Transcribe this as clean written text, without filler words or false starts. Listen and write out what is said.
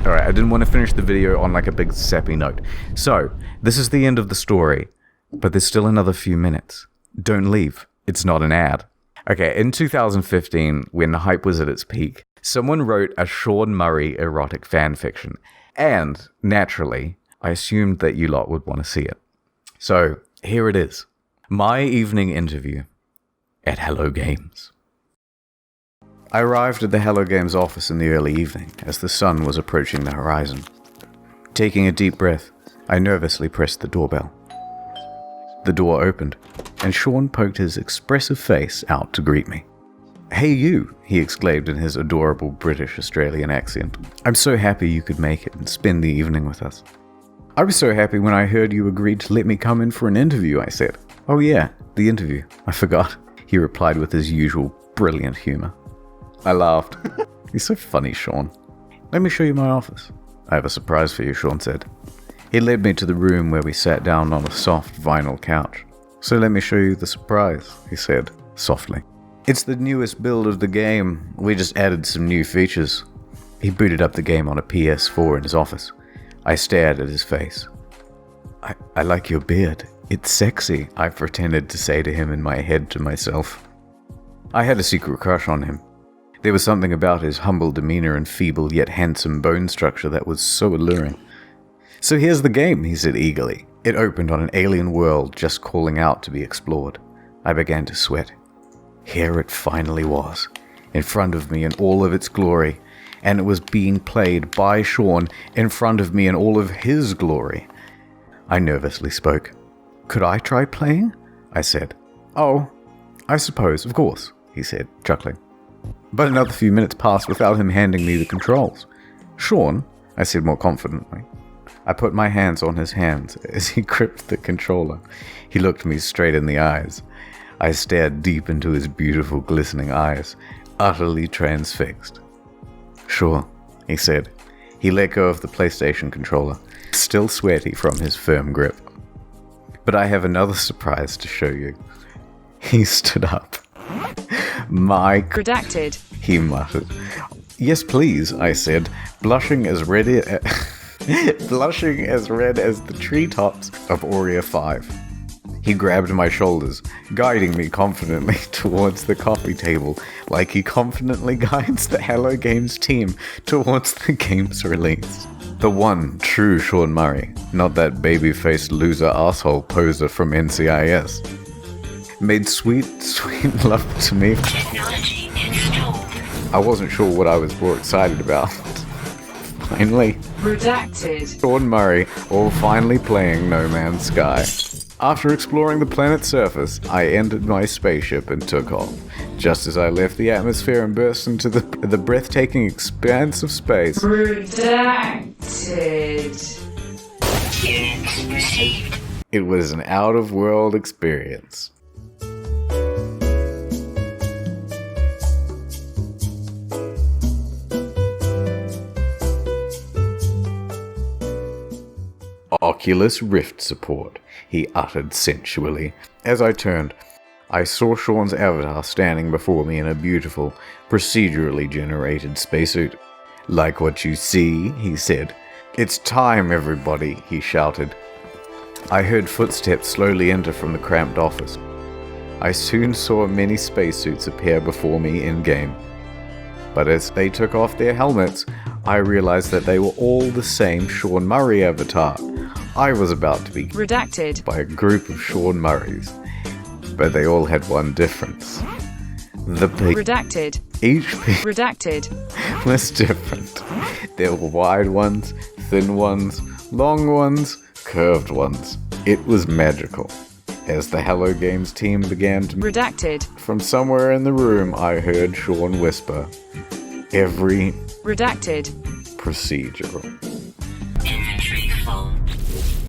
Alright, I didn't want to finish the video on like a big sappy note. So, this is the end of the story, but there's still another few minutes. Don't leave. It's not an ad. Okay, in 2015, when the hype was at its peak, someone wrote a Sean Murray erotic fanfiction. And, naturally, I assumed that you lot would want to see it. So, here it is. My evening interview at Hello Games. I arrived at the Hello Games office in the early evening, as the sun was approaching the horizon. Taking a deep breath, I nervously pressed the doorbell. The door opened, and Sean poked his expressive face out to greet me. "Hey you," he exclaimed in his adorable British-Australian accent. "I'm so happy you could make it and spend the evening with us." "I was so happy when I heard you agreed to let me come in for an interview," I said. "Oh yeah, the interview. I forgot," he replied with his usual brilliant humor. I laughed. "You're so funny, Sean. Let me show you my office." "I have a surprise for you," Sean said. He led me to the room where we sat down on a soft vinyl couch. "So let me show you the surprise," he said, softly. "It's the newest build of the game. We just added some new features." He booted up the game on a PS4 in his office. I stared at his face. I like your beard. It's sexy," I pretended to say to him in my head to myself. I had a secret crush on him. There was something about his humble demeanor and feeble yet handsome bone structure that was so alluring. "So here's the game," he said eagerly. It opened on an alien world just calling out to be explored. I began to sweat. Here it finally was, in front of me in all of its glory, and it was being played by Sean in front of me in all of his glory. I nervously spoke. "Could I try playing?" I said. "Oh, I suppose, of course," he said, chuckling. But another few minutes passed without him handing me the controls. "Sean," I said more confidently. I put my hands on his hands as he gripped the controller. He looked me straight in the eyes. I stared deep into his beautiful, glistening eyes, utterly transfixed. "Sure," he said. He let go of the PlayStation controller, still sweaty from his firm grip. "But I have another surprise to show you." He stood up. Redacted, he muttered. "Yes, please," I said, blushing as red as the treetops of Aurea 5. He grabbed my shoulders, guiding me confidently towards the coffee table, like he confidently guides the Hello Games team towards the game's release. The one true Sean Murray, not that baby-faced loser asshole poser from NCIS. Made sweet, sweet love to me. Technology installed. I wasn't sure what I was more excited about. Finally, redacted, Sean Murray, all finally playing No Man's Sky. After exploring the planet's surface, I entered my spaceship and took off. Just as I left the atmosphere and burst into the breathtaking expanse of space. redacted. Units received. It was an out-of-world experience. Oculus Rift support, he uttered sensually. As I turned, I saw Sean's avatar standing before me in a beautiful, procedurally generated spacesuit. "Like what you see," he said. "It's time, everybody," he shouted. I heard footsteps slowly enter from the cramped office. I soon saw many spacesuits appear before me in-game. But as they took off their helmets, I realized that they were all the same Sean Murray avatar. I was about to be redacted by a group of Sean Murrays, but they all had one difference. redacted, Each piece redacted, was different. There were wide ones, thin ones, long ones, curved ones. It was magical. As the Hello Games team began to redacted, from somewhere in the room, I heard Sean whisper, "Every redacted. procedural."